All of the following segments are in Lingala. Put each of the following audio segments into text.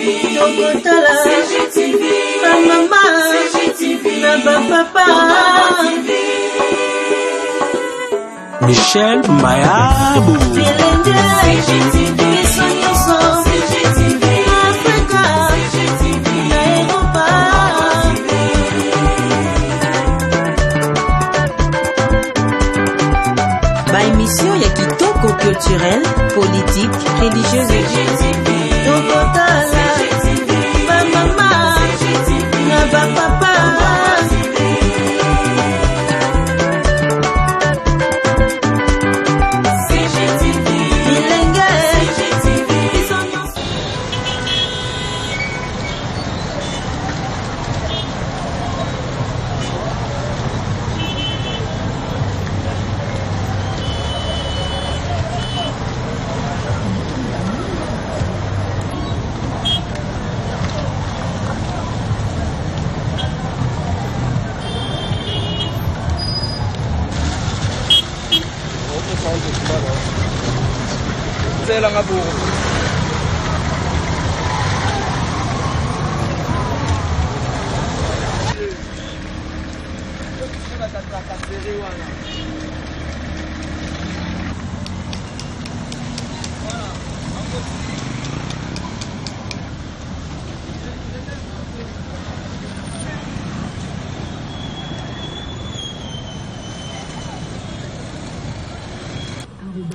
Tokotala CGTV, maman CGTV, na papa Michel Mayabou CGTV, CGTV, Africa CGTV, na Europa ba émission ya kitoko culturel, politique, religieuse CGTV, Tokotala ba maman na ba papa Sela nga buko.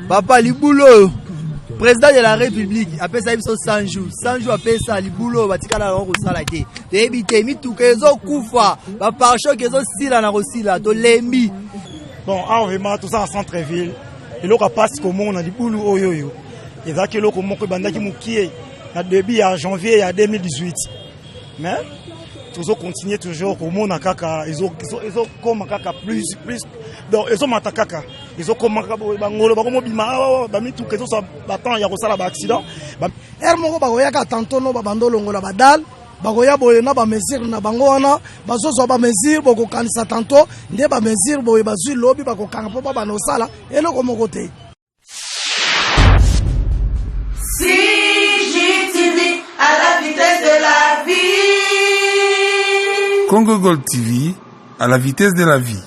Papa Liboulot, président de la République, après ça il faut 100 jours. 100 jours après ça Liboulot batikala na ko sala te. Debité mituka ezo kufa, ba par choc ezo sila na rosila to lembi. Bon, vraiment tout ça en centre-ville. Et là on passe comme on a Liboulot oyoyo. Et ça que loko moko bandaki mukie na début à janvier à 2018. Mais toujours continuer toujours comme on a kaka ils ont comme kaka plus donc ils ont matakaka ils ont comme bangolo bakomo bima ba mitu kezo sa batant ya kosala ba accident er moko bakoya ka tantono ba bandolongola badal bakoya boye na ba mesure na bango wana bazozo ba mesure boko kanisa tanto nde ba mesure boye bazui lobi bako kanga po ba nosala eloko moko te. CGTV à la vitesse de la vie. Congo Gold TV à la vitesse de la vie.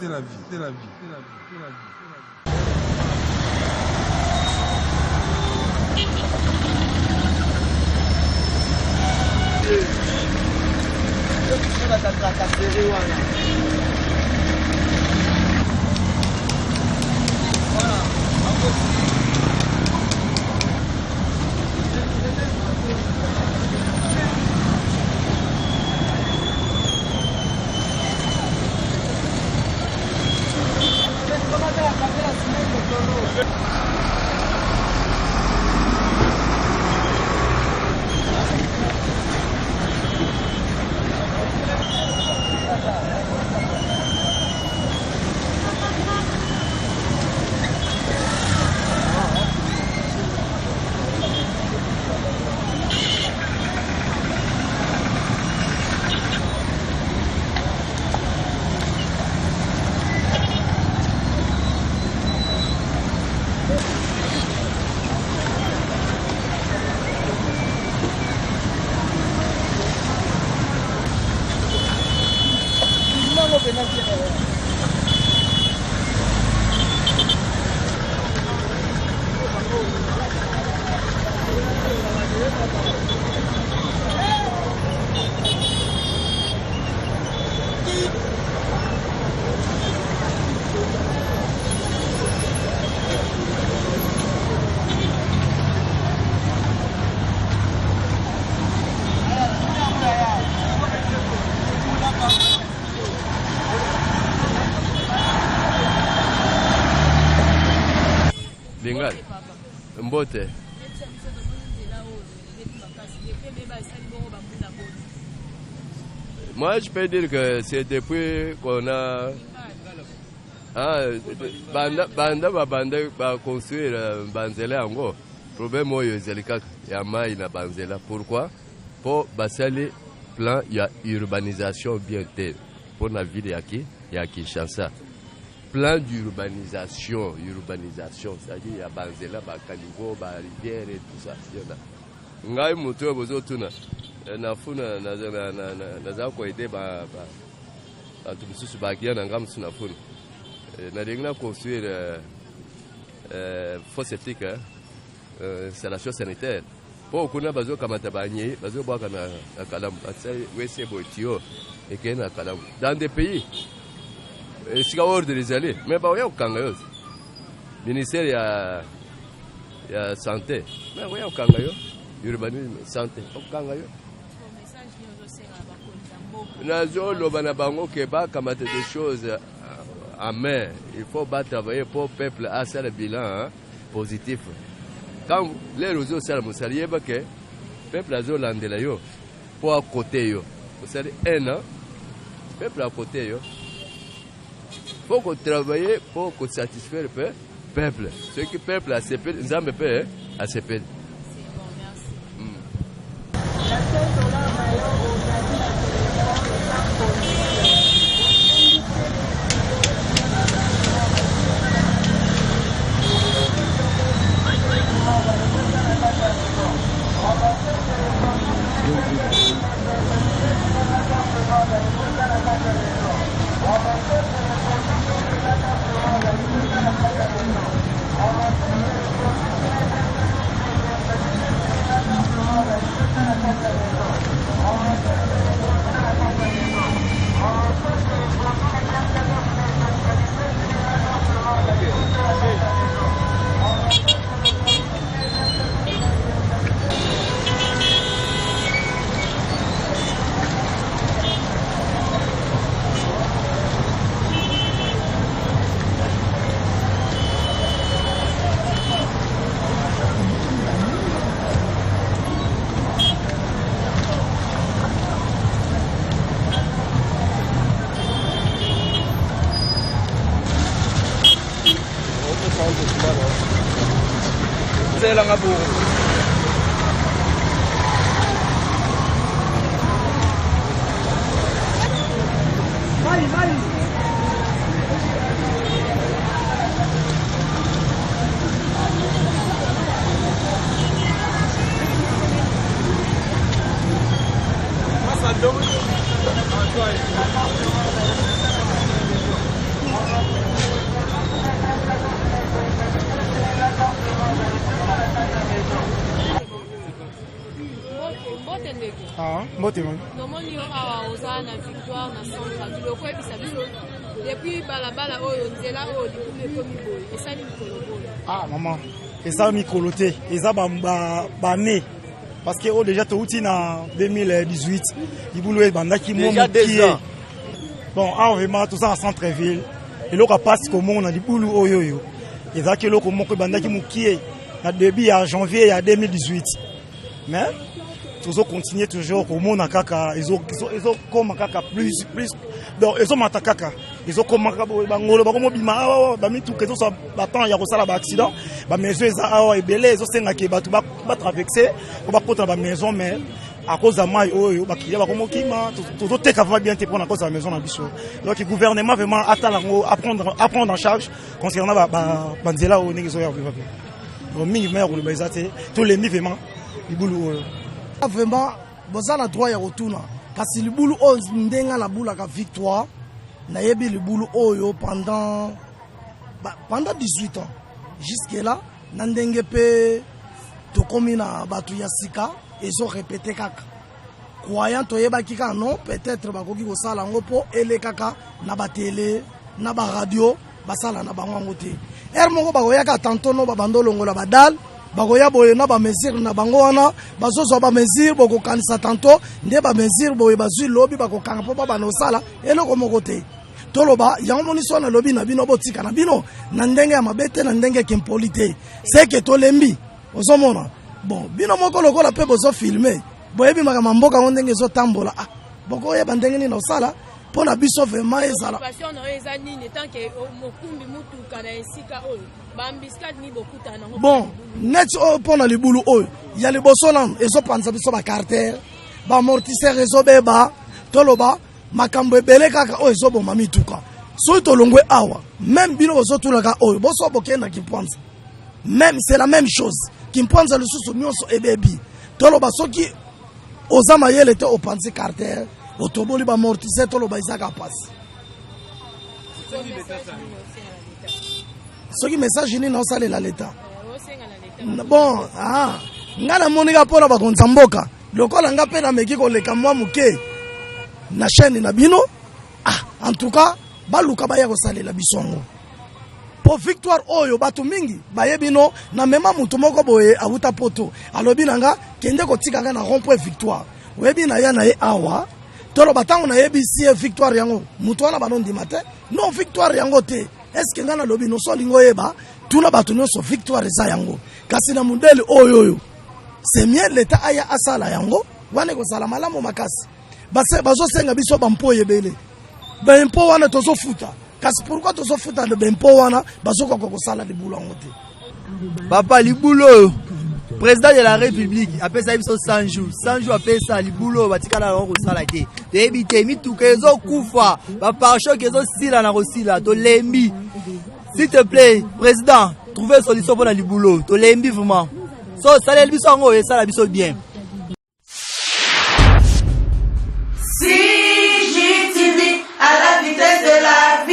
Bengal, Mbote. Moi, je peux dire que c'est depuis qu'on a construire Banzela Ango. Problème moyo zelika ya mai na Banzela. Pourquoi? Pour basali plan ya urbanisation bien telle pour la ville ya Kinshasa. Plan d'urbanisation, c'est-à-dire ya Banzela, ba Kanigo, ba rivière et tout ça. Ngai muto bozo tuna. nafuna naza koyede bantu mosusu bakia na nga mosusu nafuna nalingi na construire fosse septique installation sanitaire mpo kuna bazokamata banye bazobwaka na kalamu wese boye tio ekei na kalamu dans des pays esika ordre ezali me baoya kokanga yo ministère ya santé me oya kokanga yo urbanisme santé okanga yo nazoloba na bango ke bakamata des choses en main. Il faut travailler pour le peuple à faire le bilan positif. Quand les réseaux sociaux il y a que peuple a zolande la yo pour à côté yo. Vous savez un an peuple à côté yo. Faut qu'on travaille pour qu'on satisfaire le peuple. Ce que le peuple a accepté, nous avons pas accepté. Lang nga buko. Nomoni awa oza na victoire na centre biloko ebisa biso depuis balabala oyo nzela oyo likulu ekomi boye esali mikolo boye. Maman eza mikolo te eza bane parce que oyo déjà touti na 2018 libulu ebandaki momokie bon awa vraiment toza na centre ville eloko apasi komona libulu oyo ezalaki eloko moko ebandaki mokie na début ya janvier ya 2018 mais toujours continuer toujours comme on kaka ils ont comme kaka plus donc ils ont mata kaka ils ont comme bangolo ba comme bima ba mitu que ça battant ya ko sala ba accident ba maison eza awa ebele ils ont senga ke batu ba traverser ko ba kota ba maison mais à cause de mai oyo ba kiya ba comme kima tout teka va bien te prendre à cause de la maison na biso donc le gouvernement vraiment attend à prendre en charge concernant ba nzela o ngizo ya vivre donc mingi maire le bazate tous les vraiment ibulu vraiment boza na droit ya rotuna kasi libulu o ndenga na bula ka victoire na yebi libulu oyo pendant 18 ans jusque là na ndenge pe to komina batu ya sika ezo répéter kaka croyant to yeba kika non peut-être bakoki ko sala ngo po ele kaka na ba télé na ba radio basala na bango ngote moko bakoyaka tantono babandolongola badal bakoya boye na ba mesure na bango wana bazozo ba mesure boko kanisa tanto nde ba mesure boye bazui lobi bako kanga po baba no sala eloko moko te toloba yango moniso na lobi na bino botika na bino na ndenge ya mabete na ndenge kimpolite c'est que tolembi ozomona bon bino moko lokola pe bozo filmer boyebi makama mboka ngo ndenge zo tambola boko ya bandenge ni no sala pona biso vraiment ezala passion no eza nini tant que mokumbi mutu kana esika oyo bambiskat ni bokuta na bon net pona libulu oyo ya liboso nan ezopanza biso ba carter ba amortisseur ezobeba toloba makambo ebele kaka oyo ezoboma mituka so tolongwe awa même bino bozotulaka oyo boso bokenda kimpanza même c'est la même chose kimpanza lisusu nyonso ebebi toloba soki oza mayele te opanzi carter otoboli bamortise toloba ezaka pasi soki message nini naosalela leta bon nga namonika mpona bakonza mboka lokola nga mpe nameki koleka mwa moke na chaîne na bino en tout cas baluka baya kosalela biso yango po victoire oyo bato mingi bayebi no na mema mutu moko boye awuta poto alobi nanga kende kotika nga na rond-point victoire oyebi na ya na ye awa tolo batango na yebisi victoire yango mutu wana banondima te non victoire yango te eske nga nalobi no solingo yeba tuna bato nyonso victoire eza yango kasi na mundele oyo c'est mieux l'état aya asala yango wane kozala malamu makasi bazosenga biso bampo yebele bempo wana tozofuta kasi pourquoi tozofuta de bempo wana bazokoka kosala libulu yango te papa libulu oyo président de la république apesa biso 100 jours apesa libulu batikala yango kosala te toyebi te mituka ezokufa bapare-choc ezosila na kosila tolembi s'il te plaît président trouver solution mpona libulu tolembi vraiment so saleli biso yango esala biso bien. CGTV à la vitesse de la vie.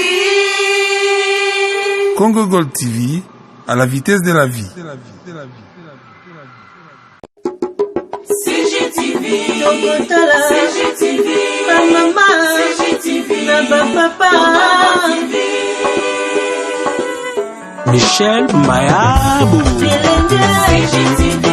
Congo Gold TV à la vitesse de la vie. CGTV, CGTV, ma maman, CGTV, ma papa. Michel Mayabou. CGTV.